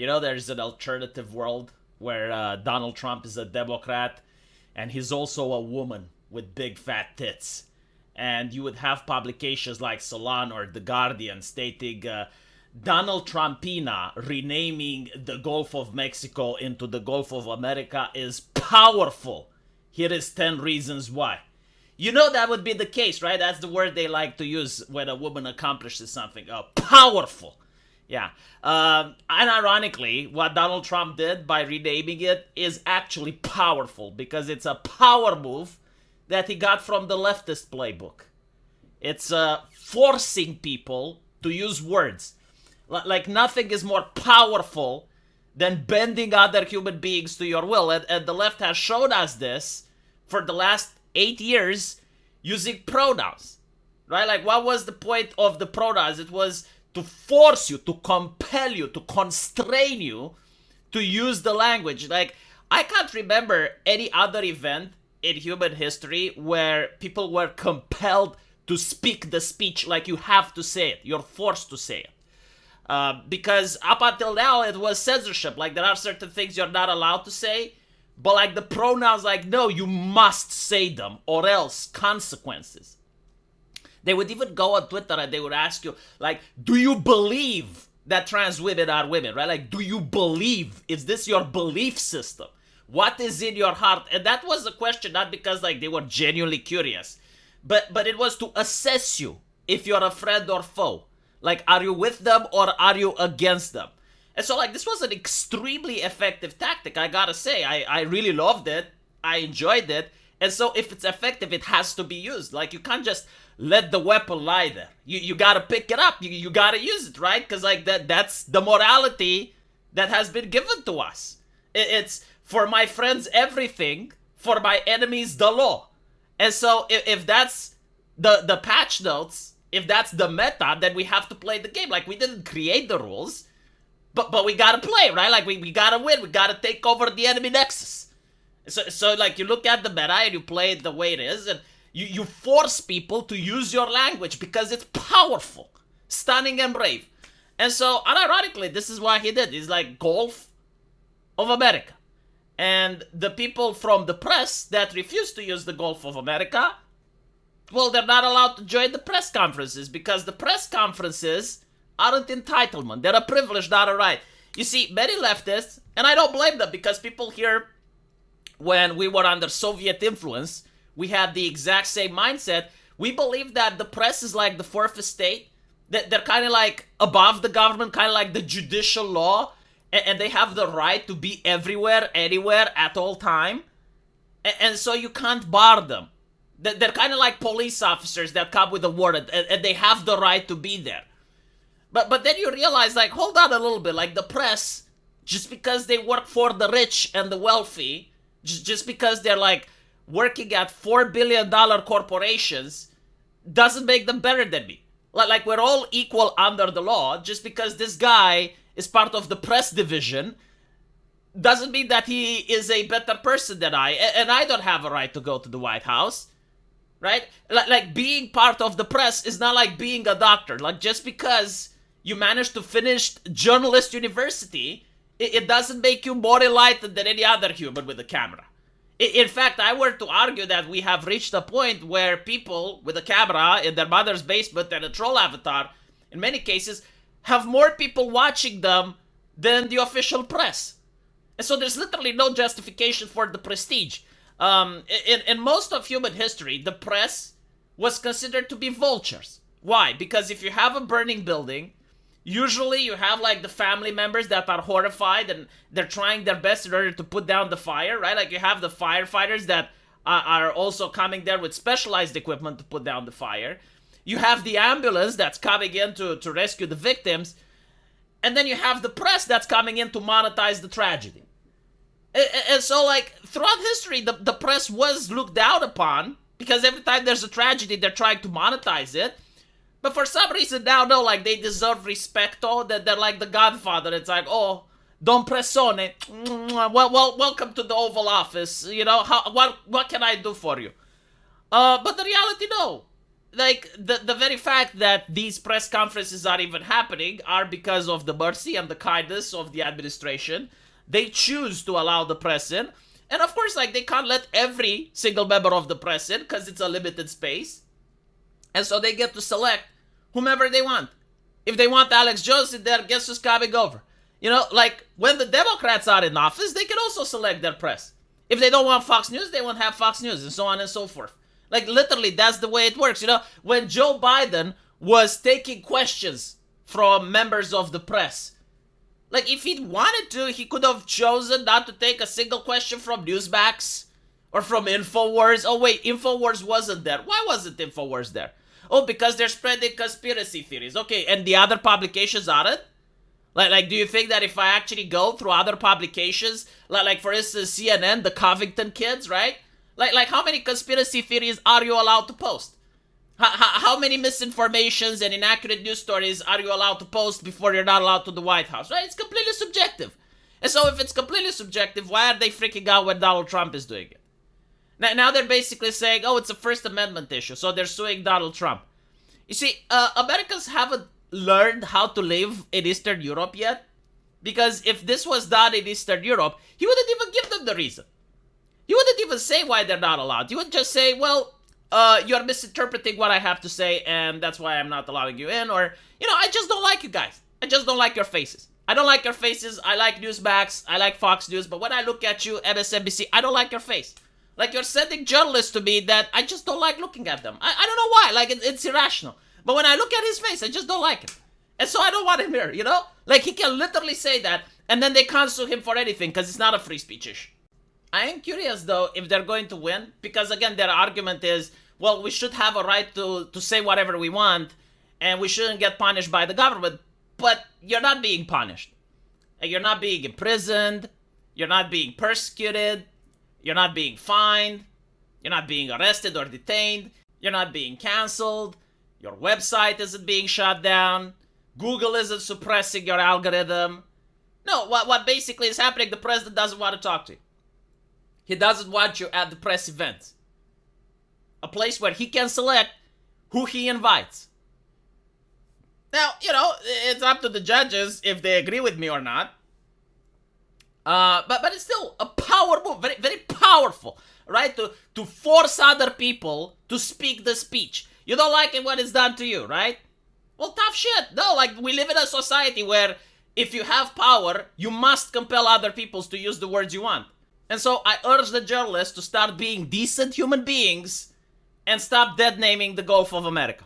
there's an alternative world where Donald Trump is a Democrat and he's also a woman with big fat tits. And you would have publications like Salon or The Guardian stating Donald Trumpina renaming the Gulf of Mexico into the Gulf of America is powerful. Here is 10 reasons why. That would be the case, right? That's the word they like to use when a woman accomplishes something. Powerful. Yeah. And ironically, what Donald Trump did by renaming it is actually powerful because it's a power move that he got from the leftist playbook. It's forcing people to use words. Like nothing is more powerful than bending other human beings to your will. And the left has shown us this for the last 8 years using pronouns. Right? Like, what was the point of the pronouns? It was to force you, to compel you, to constrain you to use the language. Like, I can't remember any other event in human history where people were compelled to speak the speech like you have to say it. You're forced to say it. Because up until now, it was censorship. Like, there are certain things you're not allowed to say, but like the pronouns, like, no, you must say them or else consequences. They would even go on Twitter and they would ask you, like, do you believe that trans women are women, right? Like, do you believe? Is this your belief system? What is in your heart? And that was the question, not because, like, they were genuinely curious, but it was to assess you if you're a friend or foe. Like, are you with them or are you against them? And so, like, this was an extremely effective tactic, I gotta say. I really loved it. I enjoyed it. And so, if it's effective, it has to be used. Like, you can't just let the weapon lie there. You gotta pick it up. You gotta use it, right? Because, like, that's the morality that has been given to us. It's, for my friends, everything. For my enemies, the law. And so, if that's the patch notes, if that's the meta, then we have to play the game. Like, we didn't create the rules, but we gotta play, right? Like, we gotta win. We gotta take over the enemy nexus. So like, you look at the meta and you play it the way it is, and you force people to use your language because it's powerful, stunning, and brave. And so, unironically, this is what he did. He's like, Gulf of America. And the people from the press that refuse to use the Gulf of America, well, they're not allowed to join the press conferences because the press conferences aren't entitlement. They're a privilege, not a right. You see, many leftists, and I don't blame them because people here, when we were under Soviet influence, we had the exact same mindset. We believe that the press is like the fourth estate. They're kind of like above the government, kind of like the judicial law, and they have the right to be everywhere, anywhere, at all time. And so you can't bar them. They're kind of like police officers that come with a warrant, and they have the right to be there. But then you realize, like, hold on a little bit. Like, the press, just because they work for the rich and the wealthy, just because they're, like, working at $4 billion corporations, doesn't make them better than me. Like, we're all equal under the law. Just because this guy is part of the press division doesn't mean that he is a better person than I. And I don't have a right to go to the White House. Right? Like, being part of the press is not like being a doctor. Like, just because you managed to finish journalist university, it doesn't make you more enlightened than any other human with a camera. In fact, I were to argue that we have reached a point where people with a camera in their mother's basement and a troll avatar, in many cases, have more people watching them than the official press. And so there's literally no justification for the prestige. In most of human history, the press was considered to be vultures. Why? Because if you have a burning building, usually you have, like, the family members that are horrified and they're trying their best in order to put down the fire, right? Like, you have the firefighters that are also coming there with specialized equipment to put down the fire. You have the ambulance that's coming in to rescue the victims. And then you have the press that's coming in to monetize the tragedy. And so, like, throughout history, the press was looked down upon because every time there's a tragedy, they're trying to monetize it. But for some reason now, no, like, they deserve respecto, that they're like the Godfather. It's like, oh, Don Pressone, well, welcome to the Oval Office. You know, what can I do for you? But the reality, no. like the very fact that these press conferences are even happening are because of the mercy and the kindness of the administration. They choose to allow the press in. And of course, like, they can't let every single member of the press in because it's a limited space. And so they get to select whomever they want. If they want Alex Jones in there, guess who's coming over? You know, like, when the Democrats are in office, they can also select their press. If they don't want Fox News, they won't have Fox News, and so on and so forth. Like, literally, that's the way it works. You know, when Joe Biden was taking questions from members of the press, like, if he'd wanted to, he could have chosen not to take a single question from Newsmax or from InfoWars. Oh, wait, InfoWars wasn't there. Why wasn't InfoWars there? Oh, because they're spreading conspiracy theories. Okay, and the other publications aren't? Like, do you think that if I actually go through other publications, like for instance, CNN, the Covington kids, right? Like how many conspiracy theories are you allowed to post? How many misinformations and inaccurate news stories are you allowed to post before you're not allowed to the White House, right? It's completely subjective. And so if it's completely subjective, why are they freaking out when Donald Trump is doing it? Now they're basically saying, oh, it's a First Amendment issue, so they're suing Donald Trump. You see, Americans haven't learned how to live in Eastern Europe yet. Because if this was done in Eastern Europe, he wouldn't even give them the reason. He wouldn't even say why they're not allowed. He would just say, well, you're misinterpreting what I have to say, and that's why I'm not allowing you in. Or, you know, I just don't like you guys. I just don't like your faces. I don't like your faces. I like Newsmax. I like Fox News. But when I look at you, MSNBC, I don't like your face. Like, you're sending journalists to me that I just don't like looking at them. I don't know why. Like, it's irrational. But when I look at his face, I just don't like him. And so I don't want him here, you know? Like, he can literally say that, and then they can't sue him for anything because it's not a free speech issue. I am curious, though, if they're going to win. Because, again, their argument is, well, we should have a right to say whatever we want, and we shouldn't get punished by the government. But you're not being punished. You're not being imprisoned. You're not being persecuted. You're not being fined. You're not being arrested or detained. You're not being canceled. Your website isn't being shut down. Google isn't suppressing your algorithm. No, what basically is happening, the president doesn't want to talk to you. He doesn't want you at the press events. A place where he can select who he invites. Now, you know, it's up to the judges if they agree with me or not. But it's still a power move, very, very powerful, right? To force other people to speak the speech. You don't like it when it's done to you, right? Well, tough shit. No, like, we live in a society where if you have power, you must compel other people to use the words you want. And so I urge the journalists to start being decent human beings and stop dead naming the Gulf of America.